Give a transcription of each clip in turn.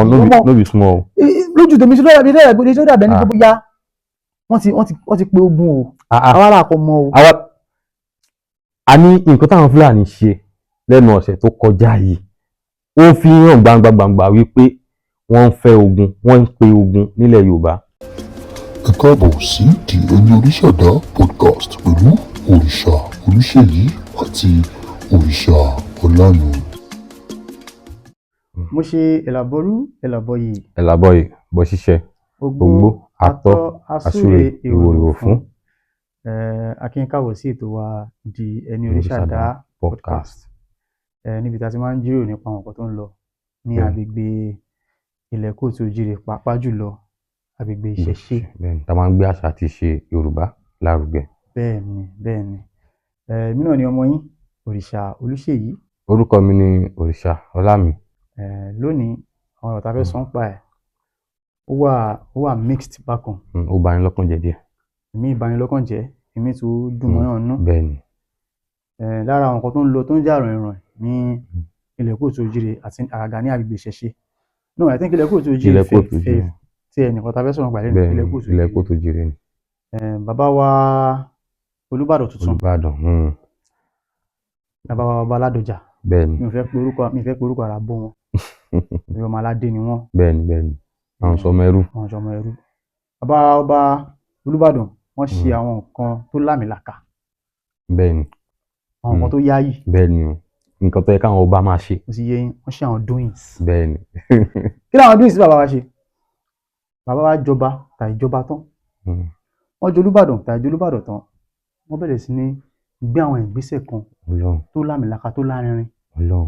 no be small. lójú tèmi sí lọ́yà bí lẹ́yà gbé sódà bẹ́ẹ̀ ni gbogbo ya wọ́n ti pe ogun o àwa là kọ mọ o. a ní nǹkan táwọn Fúlàní ṣe lẹ́nu ọ̀sẹ̀ tó kọjá yìí ó fi hàn gbangba wípé wọ́n ń fẹ́ ogun wọ́n ń pe ogun nílẹ̀ Yorùbá. Ẹ káàbọ̀ sí The Ẹni Oríṣàdá podcast pẹ̀lú òrìṣà Olúṣèyí àti òrìṣà Ọláyàn. mo ṣe ẹ̀làbọ̀yì bọ́ ṣiṣẹ́ gbogbo àtọ́ àsúre ìwòrìwò fún. akínkàwọ̀ sí ètò wa The Ẹni Oríṣàdá podcast níbi tá a ti máa ń jíròrò nípa àwọn nǹkan tó ń lọ ní agbègbè ilẹ̀ Kóòtù Òjíire pàápàá jùlọ agbègbè ìṣẹ̀ṣe. bẹ́ẹ̀ni tá a máa ń gbé àṣà àti ìṣe Yorùbá lárugẹ. bẹ́ẹ̀ni èmi náà ni ọmọ yín òrìṣà Olúṣèyí. orúkọ mi ni òrìṣà Ọlámi. lónìí àwọn ọ̀rọ̀ tá a fẹ́ sọ ń pa ẹ̀ ó wà mixed bákan. ó bani lọ́kàn jẹ́ díẹ̀. èmi ìbanilọ́kàn jẹ́ èmi tó dùn mọ́yàn nú. bẹ́ẹ̀ni. lára àwọn nǹkan tó ń lọ tó ń jà ràn-ìràn ní ilẹ̀ Kóòtù Òjíire àti àgàgà ní agbègbè ìṣẹ̀ṣe. no I think ilẹ̀ Kóòtù Òjíire fẹ́ tí ẹnìkan tá a fẹ́ sọ̀rọ̀ pàdé ní ilẹ̀ Kóòtù Òjíire ni. bàbá wa Olúbàdàn tuntun. bàbá wa Ọba Ládọjà. bẹ́ẹ̀ni. mi ò fẹ́ pe orúkọ ara bó wọn. bí ọmọ aládé ni wọ́n. bẹ́ẹ̀ni àwọn sọmọ ẹrú. bàbá Ọba Olúbàdàn wọ́n ṣe àwọn nǹkan tó lámìlàkà. bẹ́ẹ̀ni. àwọn nǹkan tó yáyì. bẹ́ẹ̀ni o nǹkan tó yẹ káwọn ọba máa ṣe. ó sì yé yín wọ́n ṣe àwọn doings. bẹ́ẹ̀ni. kí làwọn doings tí bàbá wa ṣe? bàbá wa jọba tàì jọba tán. wọ́n jọ Olúbàdàn tàì jọ Olúbàdàn tán. wọ́n bẹ̀rẹ̀ sí ní gbé àwọn ìgbésẹ̀ kan tó lámìlàkà tó lárinrin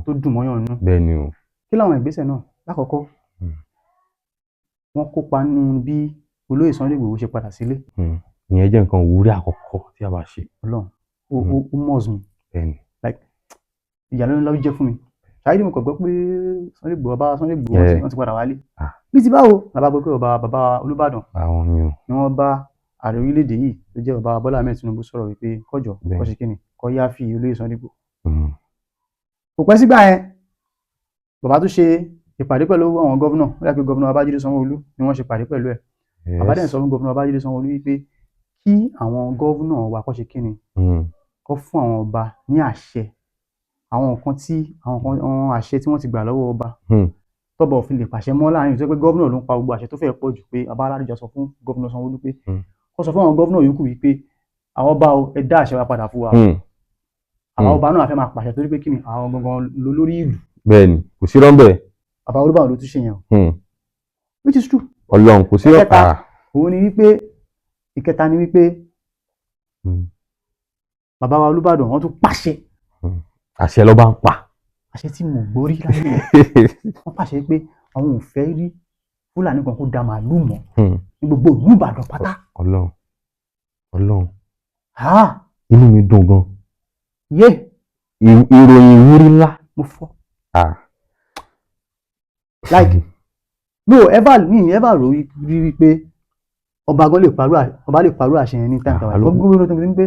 tó dùn mọ́yàn nú. bẹ́ẹ̀ni o. kí làwọn ìgbésẹ̀ náà? lákọ̀ọ́kọ́ wọ́n kópa nínú bí olóyè Sunday Igboho ṣe padà sílé. ìyẹn jẹ́ nǹkan òwúrẹ́ àkọ́kọ́ tí a bá ṣe. Ọlọ́run ó mọ̀ mi. bẹ́ẹ̀ni. like ìyàlẹ́nu ńlá ló jẹ́ fún mi. ṣáájú mo kàn gbọ́ pé Sunday Igboho wọ́n ti padà wálé. bí ti báwo làbá gbọ́ pé bàbá Olúbàdàn ni wọ́n bá ààrẹ orílẹ̀-èdè yìí tó jẹ́ bàbá Bọ́lá Ahmed Tinubu sọ̀rọ̀ wípé kọjọ kó ṣe kíni kó yá fi olóyè Sunday Igboho. kò pẹ́ sígbà yẹn bàbá tó ṣe ìpàdé pẹ̀lú àwọn gọ́vnà ó dà pé gọ́vnà Babájídé Sanwó-Olú ni wọ́n ṣe pàdé pẹ̀lú ẹ̀. bàbá dẹ̀ sọ fún gọ́vnà Babájídé Sanwó-Olú wípé kí àwọn gọ́vnà wa kó ṣe kíni kó fún àwọn ọba ní àṣẹ àwọn nǹkan tí àwọn àṣẹ tí wọ́n ti gbà lọ́wọ́ ọba tọ́ba òfin lè pàṣẹ mọ́ láàrin ìtọ́ pé gọ́vnà ló ń pa gbogbo àṣẹ tó fẹ́ pọ̀ jù pé Ọba Ládọjà sọ fún gọ́vnà Sanwó-Olú pé kó sọ fún àwọn gọ́vnà yòókù wípé àwọn ọba ẹ dá àṣẹ wa padà fún wa àwọn ọba náà fẹ́ máa pàṣẹ torí pé kíni àwọn gangan lólórí ìlú. bẹ́ẹ̀ni kò sí rọ́ńbẹ́. bàbá Olúbàdàn ló tún ṣe yẹn o. which is true. Ọlọ́run kò sí rọ́ńbẹ́. òun ni wípé ìkẹta ni wípé bàbá wa Olúbàdàn wọ́n tún pàṣẹ. àṣẹ ló bá ń pa. àṣẹ tí mo gbórí láyé wọ́n pàṣẹ pé àwọn ò fẹ́ rí Fúlàní kan kó da màálùú mọ́ ní gbogbo ìlú Ìbàdàn pátá. Ọlọ́run inú mi dùn gan. yé ìròyìn ìwúrí ńlá. mo fọ́. like no ever rò rí wípé ọba gan lè parú àṣẹ yẹn ní tàǹtà wà gómìnà tó ń gbé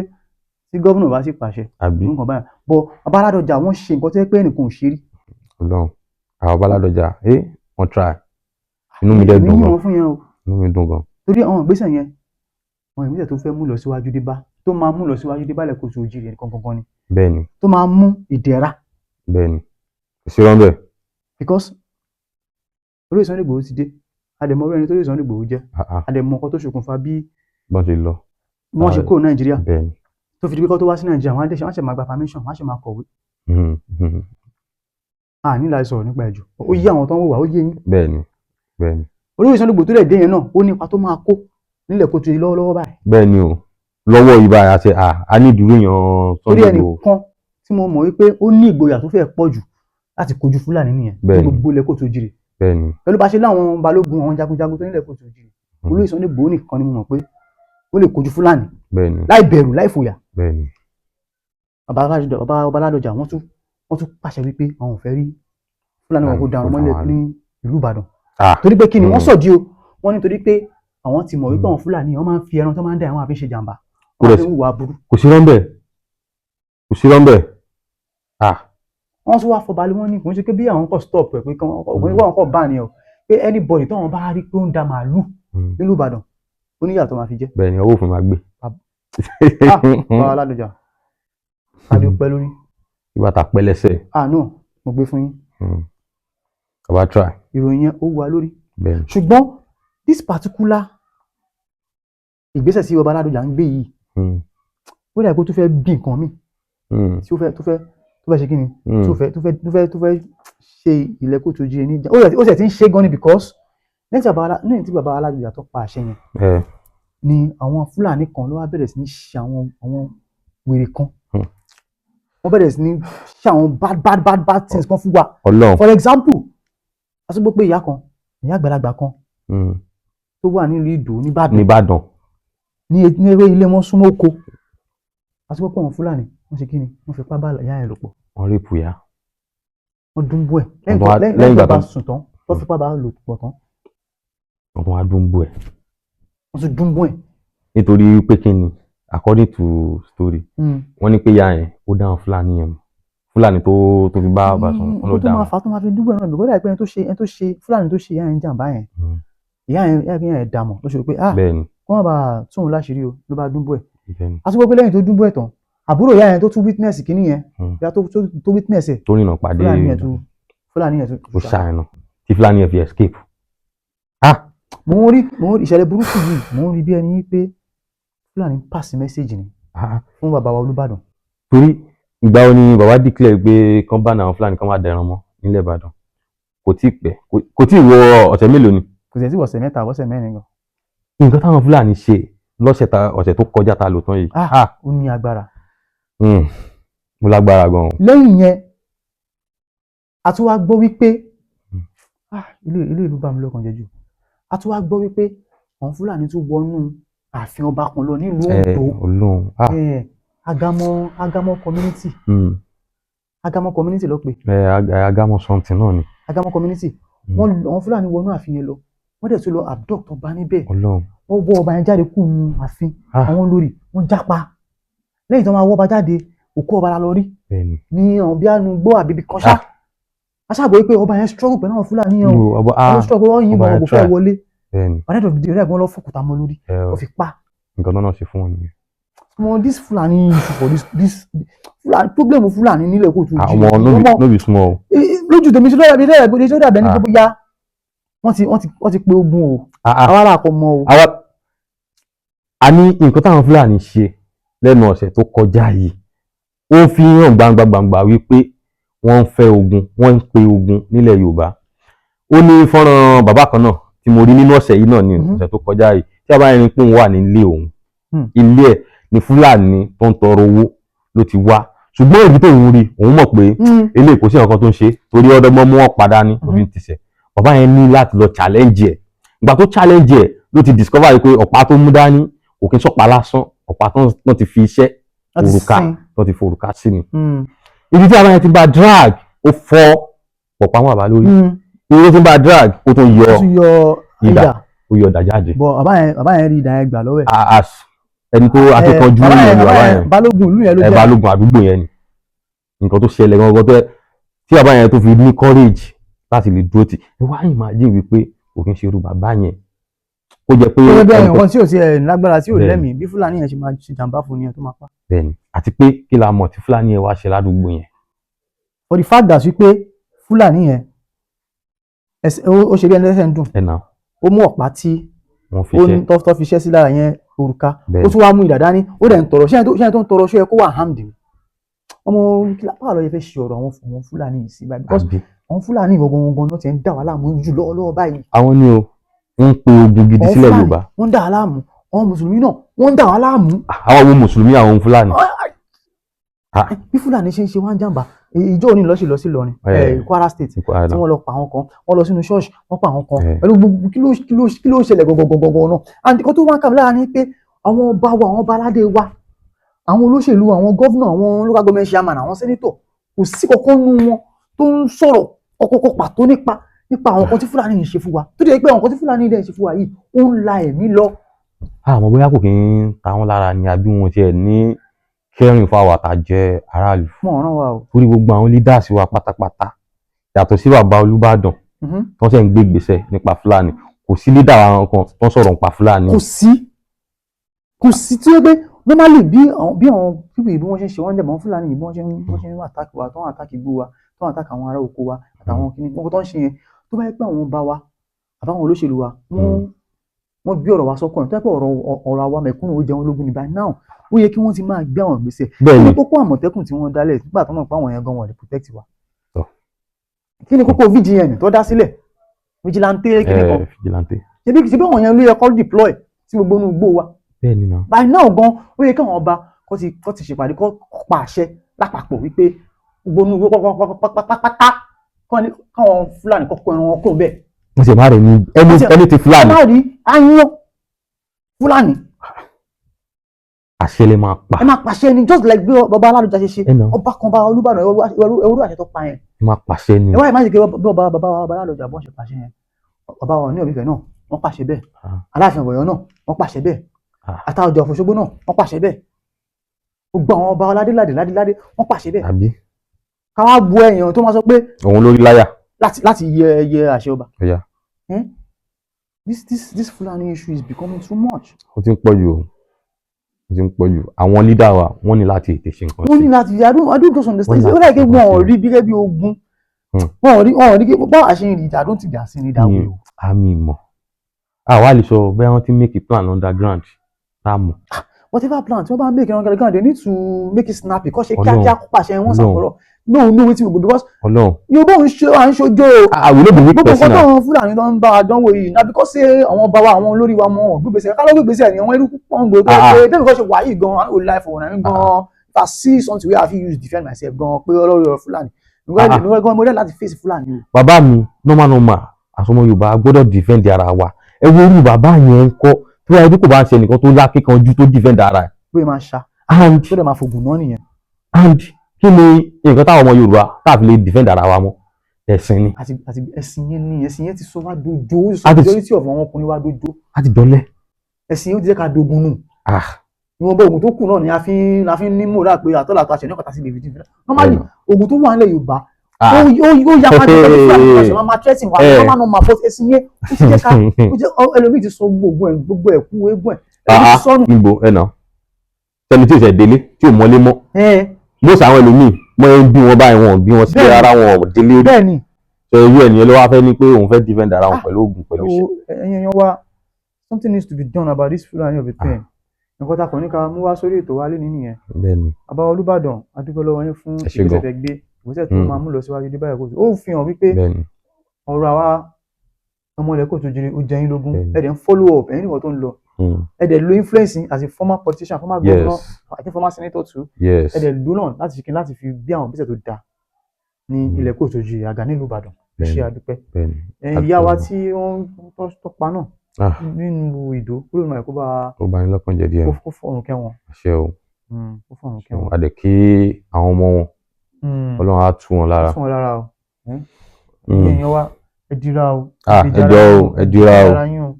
tí gómìnà bá sì pàṣẹ nǹkan báyìí bọ Ọba Ládọjà wọ́n ṣe nǹkan tó yẹ pé ẹnìkan ò ṣe rí. Ọlọ́run àwọn Ọba Ládọjà wọ́n try inú mi dẹ̀ dùn gan. inú mi dùn gan. torí àwọn ìgbésẹ̀ yẹn àwọn ìgbésẹ̀ tó fẹ́ mú lọ síwájú dé bá tó máa mú lọ síwájú dé bá lẹ̀ Kóòtù Òjíire gangan ni. bẹ́ẹ̀ni. tó máa mú ìdẹ̀ra. bẹ́ẹ̀ni kò sí rọ́ńbẹ́. because olóyè Sunday Igboho ti dé àdèmọ orí ẹni tó lè Sunday Igboho jẹ́ àdèmọ ọkọ tó ṣokùnfà bí wọ́n ṣe lọ wọ́n ṣe kúrò Nàìjíríà bẹ́ẹ̀ni tó fi di pé kó tó wá sí Nàìjíríà wọ́n á ṣe máa gba permission wọ́n á ṣe máa kọ̀wé. nílà sọ̀rọ̀ nípa ẹ̀jọ̀ ó yí àwọn tó ń wò wá ó yé yín. bẹ́ẹ̀ni olóyè Sunday Igboho tó lè dé yẹn náà ó ní ipa tó máa kó nílẹ̀ Kóòtù yìí lọ́wọ́lọ́wọ́ báyìí. bẹ́ẹ̀ni o lọ́wọ́ ibà àti a ní ìdúró yan Sunday Igboho. torí ẹnìkan tí mo mọ̀ wípé ó ní ìgboyà tó fẹ́ pọ̀ jù láti kojú Fúlàní nìyẹn ní gbogbo ilẹ̀ Kóòtù Òjíire. bẹ́ẹ̀ni pẹ̀lú bá ṣe láwọn balógun àwọn jagunjagun tó nílẹ̀ Kóòtù Òjíire olóyè Sunday Igboho nìkan ni mo mọ̀ pé ó lè kojú Fúlàní láì bẹ̀rù láì fòyà. bẹ́ẹ̀ni. Ọba Ládọjà wọ́n tún pàṣẹ wípé àwọn ò fẹ́ rí Fúlàní wọn kó darun mọ́lẹ̀ ní ìlú Ìbàdàn. torí pé kí ni wọ́n sọ̀dí o wọ́n nítorí pé àwọn ti mọ̀ wípé àwọn Fúlàní wọ́n máa ń fi ẹran tó máa ń dá àwọn àfi ṣe jàǹbá wọ́n máa fi ń hùwà burú. kò sí rọ́ńbẹ́. wọ́n tún wá fọbalẹ̀ wọ́n ní kò ń ṣe pé bí àwọn kò stop ẹ̀ pé wọ́n kò bá ní o pé anybody tó wọn bá rí pé ó ń da màálù nílùú Ìbàdàn ó ní ìyà tó máa fi jẹ. bẹ́ẹ̀ ni owó òfin máa gbé. Bàbá Ládọjà adé pẹ́ lórí. ìgbà tá a pẹ́ lẹ́sẹ̀. No mo gbé fún yín. bàbá try. ìròyìn yẹn ó wà lórí. bẹ́ẹ̀ ni. ṣùgbọ́n this particular ìgbésẹ̀ tí Bàbá Ládọjà ń gbé yìí ó dà pé tó fẹ́ bí nǹkan mi tí ó fẹ́ ṣe kí ni tó fẹ́ ṣe ilẹ̀kùn tó jí ẹni jà ó sì ti ń ṣe gan ni because lẹ́yìn tí Bàbá Ládọjà tó pa àṣẹ yẹn ni àwọn Fúlàní kan ló wá bẹ̀rẹ̀ sí ní ṣe àwọn wèrè kan wọ́n bẹ̀rẹ̀ sí ní ṣe àwọn bad things kan fún wa. For example a sọ pé ìyá àgbàlagbà kan tó wà nílùú Ìdó nìbàdàn ní ewé ilé wọn súnmọ́ oko a sọ pé àwọn Fúlàní wọ́n ṣe kí ni wọ́n fipá bá ìyá yẹn lò pọ̀. wọ́n rí ìpùyà. wọ́n dúnbú ẹ̀ lẹ́yìn tó bá sùn tán tó fipá bá lò pọ̀ tán. wọ́n wá dúnbú ẹ̀. wọ́n tún dúnbú ẹ̀. nítorí pé kí ni according to story wọ́n ní pé ìyá yẹn ó dáhùn Fúlàní yẹn mọ̀ Fúlàní tó fi bá bàbá sùn wọ́n ló dáhùn. tó máa fi dúnbú ẹ̀ náà bí kódà pé ẹni tó ṣe Fúlàní tó ṣe ìyá yẹn jàǹbá yẹn ìyá yẹn dààmú ló ṣe pé kó má bàa tún láṣìírí o ló bá dúnbú ẹ̀. a sọ pé lẹ́yìn tó dúnbú ẹ̀ tán àbúrò ìyá yẹn tó tún witness kínní yẹn ìyá tó witness ẹ̀ tó rìnà pàdé Fúlàní yẹn tó ṣàìnà tí Fúlàní yẹn fi escape. mo ń rí ìṣẹ̀lẹ̀ burúkú yìí mo ń rí bí ẹni pé Fúlàní pass message ni fún bàbá wa Olúbàdàn. torí ìgbà wo ni bàbá declare pé kán bá àwọn Fúlàní kan máa dẹran mọ́ nílẹ̀ Ìbàdàn kò tí ì pẹ́ kò tí ì wọ ọ̀sẹ̀ mélòó ni. kò sì ẹ̀ tí ọ̀sẹ̀ mẹ́ta ọ̀sẹ̀ mẹ́rin gan. nǹkan táwọn Fúlàní ṣe ọ̀sẹ̀ tó kọjá ta lò tán yìí. ó ní agbára. mo lágbára gan. lẹ́yìn yẹn a tún wá gbọ́ wípé ilé ìlú bá mi lọ́kàn jẹ́ jù a tún wá gbọ́ wípé àwọn Fúlàní tún wọnú ààfin ọba kan lọ nílùú Oǹdó Agamo community Agamo community ló pè. Agamo something náà ni. Agamo community àwọn Fúlàní wọnú ààfin yẹn lọ wọ́n dẹ̀ tún lọ abduct ọba níbẹ̀ wọ́n wọ́ ọba yẹn jáde kúrò nínú ààfin àwọn olórí wọ́n jápa lẹ́yìn tí wọ́n máa wọ́ ọba jáde òkú ọba la lọ rí ní àwọn bí àánú gbọ́ àbíbí kan ṣá aṣáàgbọ́ pé ọba yẹn struggle pẹ̀lú àwọn Fúlàní yẹn o wọ́n struggle wọ́n yìnbọn ọkọ̀ fẹ́ wọlé ọ̀rẹ́dọ̀ bìdí ọ̀rẹ́ ẹ̀gbọ́n lọ fòkúta mọ́ lórí ó fi pa. nǹkan náà ṣe fún wọn nìyẹn. this Fúlàní for this problem Fúlàní nílẹ̀ kò tún jí àwọn no be small. lójú tèmi ṣe lọ́dà bí ṣe dàbẹ̀ ní gbogbo ya wọ́n ti pe ogun o àwa ara kò mọ o. a ní nǹkan táwọn Fúlàní ṣe lẹ́nu ọ̀sẹ̀ tó kọjá yìí ó fi hàn gbangba wípé wọ́n ń fẹ́ ogun wọ́n ń pe ogun nílẹ̀ Yorùbá. ó ní fọ́nrán bàbá kan náà tí mo rí nínú ọ̀sẹ̀ yìí náà ní ọ̀sẹ̀ tó kọjá yìí tí a bá rí pé òun wà nílé òun ilé ẹ̀ ní Fúlàní tó ń tọrọ owó ló ti wá ṣùgbọ́n èyí tó ń rí òun mọ̀ pé eléyìí kò sí nǹkan tó ń ṣe torí ọdọ́gbọ́n mú wọn padà ní òfin tìṣẹ̀ bàbá yẹn ní láti lọ challenge ẹ̀ ìgbà tó challenge ẹ̀ ló ti discover pé ọ̀pá tó mú dání kò kí n sọ̀pá lásán ọ̀pá tó ti fi iṣẹ́ òrùka tó ti forùka sí ni ibi tí àwọn yẹn ti bá drag ó fọ́ pọ̀pá wọn àbá lórí ibi tí ń bá drag ó tún yọ ìdà ó yọ ìdà jáde. bọ bàbá yẹn rí ìdà yẹn gbà lọ́wọ́ ẹ̀. as ẹni tó akíkanjú yẹn ni bàbá yẹn balógun ìlú yẹn ló jẹ́ balógun àdúgbò yẹn ni nǹkan tó ṣẹlẹ̀ gangan tó tí bàbá yẹn tó fi ní courage láti lè dúró tì ẹ wá imagine wípé kò kí n ṣe irú bàbá yẹn ó jẹ́ pé. ó bẹ́ẹ̀ nǹkan tí ò ti ẹ̀ lágbára tí ò lẹ́mìí bí Fúlàní yẹn ṣe máa ṣe jàǹbá fún ni ẹ̀ tó máa pa. bẹ́ẹ̀ni àti pé kí la mọ̀ tí Fúlàní yẹn wá ṣe ládùúgbò yẹn. for the fact that wípé Fúlàní yẹn ó ṣe bí ẹni lẹ́sẹ̀ ń dùn ó mú ọ̀pá tí tó fi ṣẹ́ sí lára yẹn òrùka ó tún wá mú ìdà dání ó dẹ̀ ń tọrọ ṣé ẹni tó ń tọrọ ṣé ẹ kó wà hamd ni ọmọ báwo ló yẹ fẹ́ ṣe ọ̀rọ̀ àwọn Fúlàní yìí sí báyìí because àwọn Fúlàní gangan náà ti ń dà wá láàmú jù lọ́wọ́lọ́wọ́ báyìí. àwọn ni o ń pe ogun gidi sílẹ̀ Yorùbá. wọ́n ń dà wá láàmú àwọn mùsùlùmí náà wọ́n ń dà wá láàmú. àwọn wo mùsùlùmí àwọn Fúlàní. bí Fúlàní ṣe ń ṣe wá ń jàǹbá ìjọ òní lọ sí Ìlọrin Kwara State tí wọ́n lọ pa àwọn kan wọ́n lọ sínú ṣọ́ọ̀ṣì wọ́n pa àwọn kan pẹ̀lú gbogbo kí ló ṣẹlẹ̀ gọ̀gọ̀gọ̀gọ̀ náà àti kan tó wá ń kàmí lára ni pé àwọn ọba wa àwọn ọba aládé wa àwọn olóṣèlú àwọn gọ́vnà àwọn local government chairman àwọn sẹ́nítọ̀ kò sí kankan nínú wọn tó ń sọ̀rọ̀ ọkọ̀ọ̀kọ̀ pàtó nípa àwọn kan tí Fúlàní yìí ṣe fún wa tó dé pé àwọn kan tí Fúlàní yìí ṣe fún wa yìí ó ń la ẹ̀mí lọ. àmọ́ bóyá kò kí ń ta wọn lára ni àbí wọn tiẹ̀ ní kẹrin fún àwọn àtàjẹ aráàlú. mọ̀ ọ̀ràn wa o. torí gbogbo àwọn leaders wa pátápátá yàtọ̀ sí bàbá Olúbàdàn wọ́n ṣe ń gbé ìgbésẹ̀ nípa Fúlàní kò sí leader àwọn kan tó ń sọ̀rọ̀ nípa Fúlàní. kò sí tí ó gbé normally bí àwọn pípì bí wọ́n ṣe ń ṣe wọ́n dẹ̀mọ́ Fúlàní yìí bí wọ́n ṣe ń attack wa tó ń attack igbó wa tó ń attack àwọn ará oko wa àtàwọn kìnnìún wọn tó ń ṣe yẹn tó bá yẹ pé àwọn ọba wa àbáwọn olóṣèlú wa wọ́n gbé ọ̀rọ̀ wa sọ́kàn tó yẹ pé ọ̀rọ̀ àwa mẹ̀kúnnù ó jẹun lógún ní by now ó yẹ kí wọ́n ti máa gbé àwọn ìgbésẹ̀ kí ni kókó àmọ̀tẹ́kùn tí wọ́n dálẹ̀ nígbà tó mọ̀ pé àwọn yẹn gan wọn lè protect wa kí ni kókó VGN tó dá sílẹ̀ vigilante kí ni kan ṣe bí àwọn yẹn ló yẹ kó deploy sí gbogbo inú igbó wa by now gan ó yẹ káwọn ọba kó ti ṣèpàdé kó pa àṣẹ lápapọ̀ wípé gbogbo inú igbó pátápátá káwọn Fúlàní kọ́kọ́ ẹran wọn kúrò bẹ́ẹ̀. wọ́n sì máa rẹ̀ ní ẹni tí Fúlàní. ẹ máa rí àyàn Fúlàní. àṣẹ lè máa pa. ẹ máa pàṣẹ ni just like bí bàbá Aládùjá ṣe ṣe ọba kan bá Olúbàdàn ẹwúrú àṣẹ tó pa yẹn. ẹ máa pàṣẹ ni. ẹ wáyé má ṣe kí bàbá Aládùjá bọ́ ṣe pàṣẹ yẹn bàbá wa ní Ọ̀fífẹ́ náà wọ́n pàṣẹ bẹ́ẹ̀ Aláàfin Ọ̀yọ́ náà wọ́n pàṣẹ bẹ́ẹ̀ Àtàọ̀jà Òṣogbo náà wọ́n pàṣẹ bẹ́ẹ̀ gbogbo àwọn ọba ládéládé wọ́n pàṣẹ bẹ́ẹ̀. káwá bu ẹ̀yàn tó máa sọ pé. òun lórí láyà. láti yẹ àṣẹ ọba. This Fulani issue is becoming too much. ó ti ń pọ̀ jù àwọn leader wa wọ́n ní láti ètè ṣe nǹkan sí. wọ́n ní láti I don't just understand ó láì pé wọn ò rí gẹ́gẹ́ bí ogun wọn ò rí báwo àṣẹ ìrìn ìjà I don't think they are seeing it that way. àmì ìmọ̀ àwa lè sọ bẹ́ẹ̀ wọ́n ti make a plan underground láàmú. whatever plan tí wọ́n bá make it underground they need to make it snappy kọ́ ṣe kíákíá kó pàṣẹ wọn sàkọ́rọ̀ no wetin we go because Yorùbá ń ṣojo gbogbo nǹkan tó ń Fúlàní tó ń bá àdánwò yìí na because ṣé àwọn ọba wa àwọn olórí wa mọ gbígbèsè ká ló gbígbèsè ni àwọn irú pọ́n gbòó tó ṣe bẹ́ẹ̀ because ṣe wà yìí gan-an ó láì fọwọ́n náà gan-an if I see something wey I fit use defend myself gan-an pé olórí Fúlàní nígbà gan mo dẹ́ láti face Fúlàní o. bàbá mi normal àsọmọ Yorùbá gbọ́dọ̀ defend ara wa ẹ wo irú bàbá yẹn ń kọ́ tí wọ́n ẹbí kò bá ń ṣe nìkan tó lákíkanjú tó defend ara ẹ̀. bóyá máa ṣá tó dẹ̀ máa fògùn náà nìyẹn. and kí ni nǹkan táwọn ọmọ Yorùbá táàfin lè defend ara wa mọ́ ẹ̀sìn ni. àti ẹ̀sìn yẹn ti sọ wá dojo majority of àwọn ọkùnrin wá dojo. a ti dọ́lẹ̀. ẹ̀sìn yẹn ti jẹ́ ká dogun nù. ìwọ̀n bá ogun tó kù náà ni a fi ń ní mòrà pé àtọ́là tó àṣẹ ní ọ̀kọ̀tà sí lèvi dìbò. normally ogun tó wà nílẹ̀ Yorùbá ó yá máa tẹ̀lé Fúlàní àṣẹ máa tẹ́sìn wà ní ọmọ náà but ẹ̀sìn yẹn ó ti jẹ́ ká ẹlòmíì ti sọ gbogbo ẹ̀ kú eégún ẹ̀. níbo ẹ̀ náà sẹ́ni tí ò ṣẹ̀ délé tí ò mọ́lé mọ́ most àwọn ẹlòmíì mọ ẹ bí wọn báyìí wọn bí wọn sí ara wọn délé rí bẹ́ẹ̀ni irú ẹnìyẹn ló wá fẹ́ ní pé òun fẹ́ defend ara wọn pẹ̀lú oògùn pẹ̀lú iṣẹ́. ẹ̀yin ẹ̀yàn wa something needs to be done about this Fulani of a thing nǹkan tá a kàn ní ká mú wá sórí ètò wa lẹ́nu nìyẹn. bẹ́ẹ̀ni bàbá Olúbàdàn a dúpẹ́ lọ́wọ́ yín fún ìgbésẹ̀ tẹ́ gbé ìgbésẹ̀ tó máa mú lọ síwájú dé báyìí kó ó fi hàn wípé ọ̀rọ̀ àwa ọmọ ilẹ̀ Kóòtù Òjìrè ó jẹ yín lógún ẹ̀dẹ̀ ń follow up ẹ̀yin nìkan tó ń lọ ẹ̀dẹ̀ lo influence as a former politician former governor I think former senator too ẹ̀dẹ̀ lo náà láti ṣìkìn láti fi bí àwọn ìgbésẹ̀ tó dáa ní ilẹ̀ Kóòtù Òjìrè àgà nílùú Ìbàdàn ṣe àdúpẹ́ ìyá wa tí wọ́n tọ́pa náà nínú Ìdó kúrò náà kó bá yín lọ́kàn jẹ́ díẹ̀ kó fọ̀rùn kẹ́wọn àṣẹ o kó fọ̀rùn kẹ́wọn àdẹ̀ kí àwọn ọmọ wọn Ọlọ́run á tú wọn lára o ìyẹn wa ẹ dira o ẹ dira o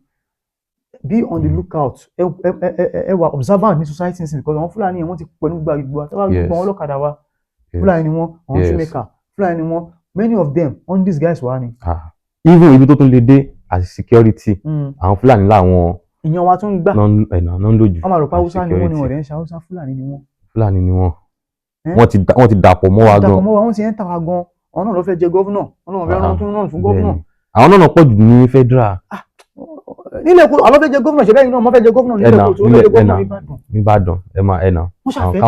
be on the lookout ẹ wà observant ní society nsìn because àwọn Fúlàní yẹn wọ́n ti pẹ̀lú gbàgbọ́ àtàwọn gbogbo àwọn ọlọ́kadà wa Fúlàní ni wọ́n àwọn shoemaker Fúlàní ni wọ́n many of them on these guys wà ní. even ibi tó tún lè dé as security àwọn Fúlàní làwọn ìyẹn wa tún ń gbà náà ń lójú. wọ́n máa rò pé Haúsá ni wọ́n ni wọ́n rẹ̀ ń ṣe Haúsá Fúlàní ni wọ́n. Fúlàní ni wọ́n wọ́n ti dàpọ̀ mọ́ wa gan. dàpọ̀ mọ́ wa wọ́n ti ń tà wá gan àwọn náà ló fẹ́ jẹ gọ́vnà wọn náà fẹ́ rán tún náà fún gọ́vnà. àwọn náà pọ̀ jù ní federal. nílẹ̀ Kóòtù àwọn fẹ́ jẹ gọ́vnà ṣẹlẹ̀ yìí náà wọ́n fẹ́ jẹ gọ́vnà nílẹ̀ Kóòtù wọ́n fẹ́ jẹ gọ́vnà nìbàdàn ẹ̀nà. wọ́n ṣàfẹ́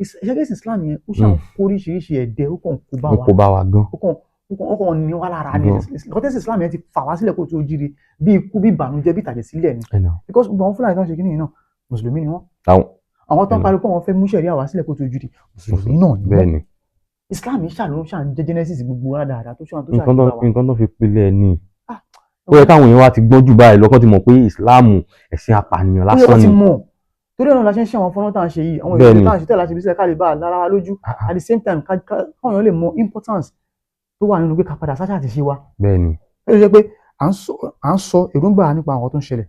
ìṣẹ́gẹ́sì Islam yẹn ó ṣàn kó oríṣiríṣi ẹ̀dẹ́ ó kàn kó bá wa gan. ó kàn ní wá lára ní ìkọ́tẹ́sì Islam yẹn ti fà wá sílẹ̀ Kóòtù Òjìrè bí ikú bí ìbànújẹ́ bí ìtàjẹ̀ sílẹ̀ ni because gbogbo àwọn Fúlàní tó ń ṣe kíní yìí náà mùsùlùmí ni wọ́n àwọn tó ń pariwo pé wọ́n fẹ́ mú ṣẹ̀ríà wá sílẹ̀ Kóòtù Òjìrè mùsùlùmí náà ni wọ́n Islam ṣàlùm ṣàn jẹ́ genesis gbogbo dáadáa tó ṣàn tó ṣàlùm nǹkan tó fi pilẹ̀ ni ó yẹ káwọn èèyàn wá ti gbọ́n jù báyìí lọ́kàn ti mọ̀ pé Islam ẹ̀sìn apànìyàn lásán ni. torí ọ̀nà la ṣe ń ṣe àwọn fọ́nrán tá à ń ṣe yìí àwọn ìṣẹ̀lẹ̀ tá à ń ṣe tẹ́lẹ̀ láti fi sílẹ̀ ká lè bá a lára lójú at the same time káwọn èèyàn lè mọ importance tó wà nínú pé ká padà sáṣà àti ṣe wa. bẹ́ẹ̀ni. ó lè jẹ́ pé à ń sọ èròǹgbà nípa àwọn tó ń ṣẹlẹ̀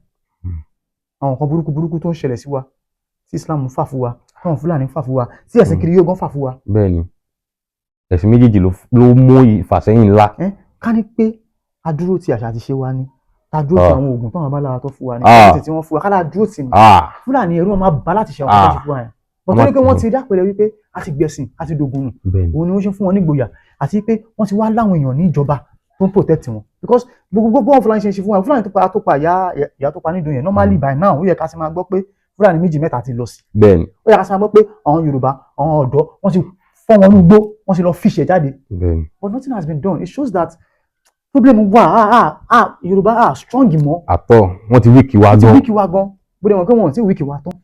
àwọn nǹkan burúkú tó ń ṣẹlẹ̀ sí wa tí Islam fà fún wa táwọn Fúlàní fà fún wa tí ẹ̀sìn kiri yóò gan fà fún wa. bẹ́ẹ̀ni ẹ̀sìn méjèèjì ló mú ìfàsẹ́yìn ńlá. ká ní pé ká dúró ti àṣà àti ṣe wa ni, ká dúró ti àwọn oògùn táwọn babaláwa tó fún wa ni, tí wọ́n fún wa ká dúró tì ní. Fúlàní ẹ̀rù wọn máa bá láti ṣe àwọn ọmọ ṣe fún wa yẹn. bọ́tọ́ ní pé wọ́n ti dápẹ́rẹ́ wípé a ti gbẹ̀sìn a ti dogun nù, òun ni wọ́n ṣe fún wọn nígboyà, àti pé wọ́n ti wá láwọn èèyàn ní ìjọba tó ń protect wọn, because gbogbo wọn Fúlàní ṣe fún wa. Fúlàní tó pa ìyá tó pa nídùn yẹn, normally by now ó yẹ ká ti máa gbọ́ pé Fúlàní 2 mẹ́ta ti lọ sí. Bẹ́ẹ̀ni. Ó yẹ ká ti máa gbọ́ pé àwọn Yorùbá àwọn ọ̀dọ́ wọ́n ti fọ́ wọn ní igbó, wọ́n ti lọ fìṣẹ̀ jáde. Bẹ́ẹ̀ni. But nothing has been done. It shows that problem wà Yorùbá strong mọ́. Àtọ̀ wọ́n ti wíkì wa gan. Wọ́n ti wíkì wa gan. Bó dẹ̀ wọ́n pé wọ́n ti wíkì wa tán.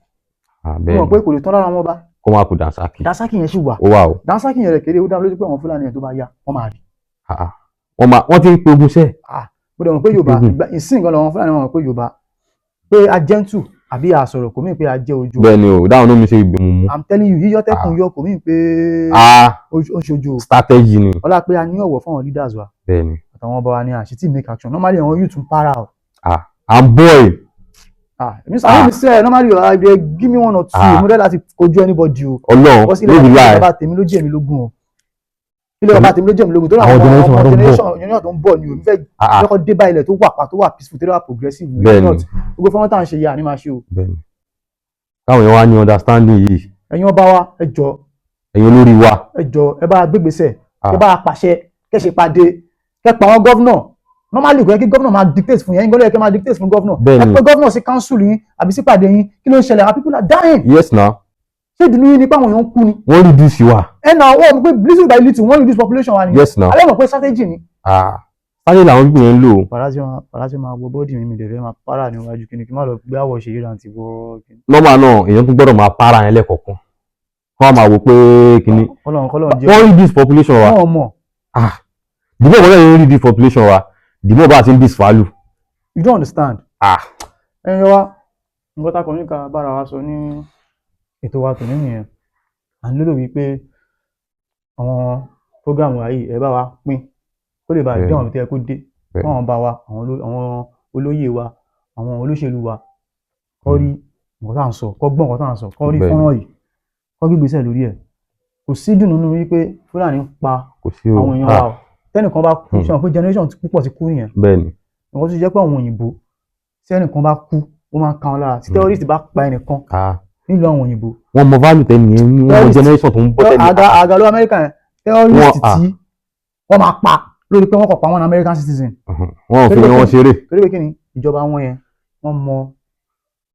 Bẹ́ẹ̀ni. Wọ́n mọ̀ pé kò lè tán lára wọn bá. Kó má kú Dànsákì. Dànsákì yẹn ṣì wà. Ó wà o. Dànsákì yẹn rẹ̀ kéde ó dá lójú pé àwọn Fúlàní yẹn tó bá yá wọ́n máa rí. Wọ́n ti ń pe ogun sẹ́ẹ̀. Bó dẹ̀ wọ́n pé Yorùbá ìsìn gan lọ́wọ́ Fúlàní wọn pé Yorùbá pé a gentle àbí a sọ̀rọ̀ kò mí pé a jẹ́ ojú. Bẹ́ẹ̀ni o, dáhùn ló mi ṣe ìgbìmọ̀ mu. I'm telling you, yíyọ́ tẹ́kùn yọ kò mí pé ó ṣojú. Strategy ni. Ọlá pé a ní ọ̀wọ̀ fún àwọn leaders wa. Bẹ́ẹ̀ni. Àtàwọn ọba wa ni àṣetí make action. Normally àwọn youth ń para o. I'm boy. Èmi sọ àwọn mi sẹ́ normally I dey give me 1 or 2 mo dẹ́ láti kojú anybody o. Ọlọ́run ló bí láì. Bàbá tèmi ló jẹ́ mi lógún o. Ilé bàbá tèmi ló jẹ́ mi lógún tó àwọn generation tó ń bọ̀ ni o. Mi fẹ́ lọ́kọ́ dé bá ilẹ̀ tó wà pa tó wà peaceful tó wà progressive. Bẹ́ẹ̀ni. Gbogbo fọwọ́n tá à ń ṣe yà ni máa ṣe o. Bẹ́ẹ̀ni. Káwọn èèyàn wá ní understanding yìí. Ẹ̀yin ọba wa ẹ jọ̀ọ́. Ẹ̀yin olórí wa. Ẹ jọ̀ọ́ ẹ bá gbégbèsè ẹ bá pàṣẹ kẹ́ ṣe pàdé kẹ́ pa àwọn gọ́vnọ̀. Normally kò yẹ kí gọ́vnọ̀ máa dictate fún yẹn, gbọ́dọ̀ yẹ kí máa dictate fún gọ́vnọ̀. Ẹ pé gọ́vnọ̀ sí council yín àbí sí pàdé yín, kí ló ń ṣẹlẹ̀? Our people are dying. Yes na. Ṣé ìdùnnú yín ni pé àwọn èèyàn ń kú ni? Wọ́n reduce wa. Ẹ na wọ́n mọ̀ pé little by little wọ́n reduce population wa ni. Yes na. Alẹ́ mọ̀ pé strategy ni. Sáré làwọn gbìyànjú ń lò. Fàlàsì máa wọ bọ́ọ̀dì mi dẹ̀ fẹ́ máa para níwájú kí ni kí n má lọ gbé àwọ̀ ṣe yíra ti wọ́. Nọ́mà náà èèyàn tún gbọ́dọ̀ máa para yẹn lẹ́kọ̀ọ̀kan. Wọ́n máa wò pé kíní. Wọ́n reduce population wa. Wọ́n mọ̀. Dìbò wọlé yẹn reduce population wa. Dìbò bá a ti ń disvalue. You don't understand. Ẹyin wa nǹkan tá a kọ ní ká bára wa sọ ní ètò wa tòní nìyẹn. À ń lérò wípé àwọn program wa yìí ẹ bá wa pín kó lè bá a dé àwọn tó yẹ kó dé. Àwọn bá wa àwọn olóyè wa àwọn olóṣèlú wa kọ́ rí nǹkan tá à ń sọ kọ́ gbọ́n nǹkan tá à ń sọ kọ́ rí fọ́nrán yìí kọ́ gbígbésẹ̀ lórí ẹ̀. Kò sí dùnnú nínú wípé Fúlàní ń pa àwọn èèyàn wa o. Tẹ́nìkan bá kú ṣe wọn pé generation púpọ̀ ti kú nìyẹn. Bẹ́ẹ̀ni. Nǹkan tó jẹ́ pé àwọn òyìnbó tí ẹnìkan bá kú ó máa ń ka wọn lára tí terrorist bá pa ẹnìkan nílùú àwọn òyìnbó. Wọ́n mọ value tẹ́ni yẹn ní wọ́n generation tó ń bọ́ tẹ́ni. Àgàlọ Amẹ́ríkà yẹn terrorist tí wọ́n máa pa lórí pé wọ́n kọ̀ pa wọn American citizen. Wọ́n ò fi wọn ṣeré. Torí pé kí ni ìjọba wọn yẹn wọ́n mọ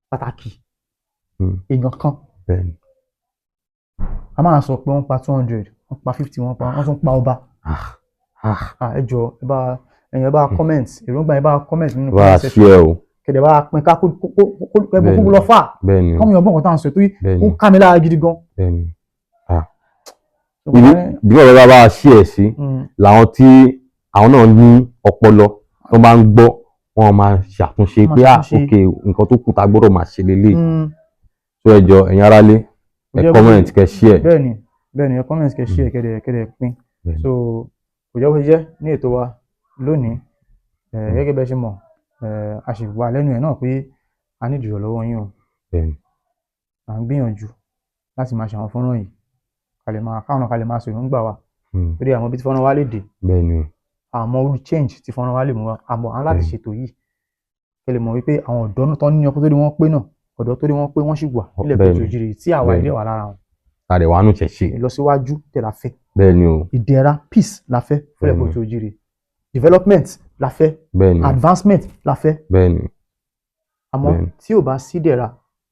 pàtàkì èèyàn kan. Bẹ́ẹ̀ni. A máa sọ pé wọ́n pa 200 wọ́n pa 50 wọ́n tún pa ọba. Ẹ jọ̀ọ́ ẹ bá comment èròǹgbà ẹ bá comment nínú comment section kẹ̀dẹ̀ bá pín ká kó lọ fà kọ́mù yọ̀bọ̀n kan tá à ń sọ torí ó ká mi lára gidi gan. Ìdílé ọ̀rọ̀ bá ṣí ẹ̀ sí làwọn tí àwọn náà ní ọpọlọ tó bá ń gbọ́ wọn máa ṣàtúnṣe pé ok nǹkan tó kù tá gbọ́dọ̀ máa ṣe lélẹ̀. So ẹ jọ̀ọ́ ẹ̀yin aráalé ẹ comment kẹ́ share. Bẹ́ẹ̀ni ẹ comment kẹ́ share kẹ́dẹ̀ pín. So kò jẹ́ bó ṣe jẹ́ ní ètò wa lónìí gẹ́gẹ́ bẹ́ẹ̀ ṣe mọ̀ a sì wà lẹ́nu ẹ̀ náà pé a ní ìdìrọ̀ lọ́wọ́ yín o. À ń gbìyànjú láti máa ṣe àwọn fọ́nrán yìí káwọn kalẹ̀ máa sọ̀rọ̀ ń gbà wá torí àwọn ibi tí fọ́nrán wa lè dé àmọ́ orí change tí fọ́nrán wa lè mú wa àmọ́ àwọn láti ṣètò yìí kẹ́ lè mọ̀ wípé àwọn ọ̀dọ́ tó ní ọkọ̀ tó rí wọ́n pé náà ọ̀dọ́ tó rí wọ́n pé wọ́n sì wà nílẹ̀ Kóòtù Òjìrì tí àwa ilé wà lára wọn. Àrẹ wa nù ṣẹ̀ṣẹ̀. Ìlọsíwájú tẹ̀ la fẹ́. Bẹ́ẹ̀ni o. Ìdẹ̀ra peace la fẹ́ nílẹ̀ Kóòtù Òjìrì. Development la fẹ́. Bẹ́ẹ̀ni. Advancement la fẹ́. Bẹ́ẹ̀ni. Àmọ́ tí ò bá sí dẹ̀ra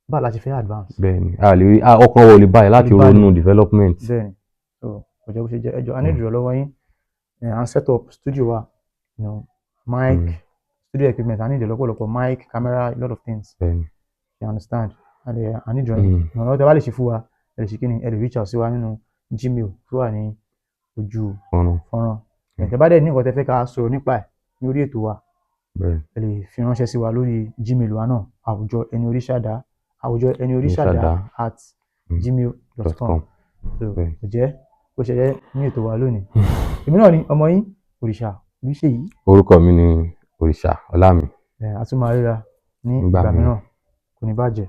bá la ti fẹ́ advance. Bẹ́ẹ̀ni a lè rí ọkàn wọlé báyìí láti ronú development. Bẹ́ẹ̀ni so kò jẹ́ bó ṣe jẹ́ ẹjọ́ a ní ìdúró lọ́wọ́ yín à ń set up studio wa mic studio equipment a ní ìdílé lọ́pọ̀lọpọ̀ mic camera a lot of things. Bẹ́ẹ̀ni. You understand? A ní ìdúró yín ọ̀nà ọ̀tẹ̀ bá lè ṣe fún wa ẹ lè ṣe kí ni ẹ lè reach out sí wa nínú Gmail tó wà ní ojú fọ́nrán. Ẹ̀tẹ̀ bá dẹ̀ ní nǹkan tẹ́ fẹ́ ká sọ̀rọ̀ nípa ẹ̀ ní orí ètò wa ẹ lè fi ránṣẹ́ sí wa lórí Gmail wa náà awujọeniorishada@gmail.com. Kò jẹ́ bó ṣe jẹ́ ní ètò wa lónìí. Èmi náà ni ọmọ yín Òrìṣà Olúṣèyí. Orúkọ mi ni Òrìṣà Ọlámi. A tún máa ríra ní ìgbà mìíràn kò ní bàjẹ́.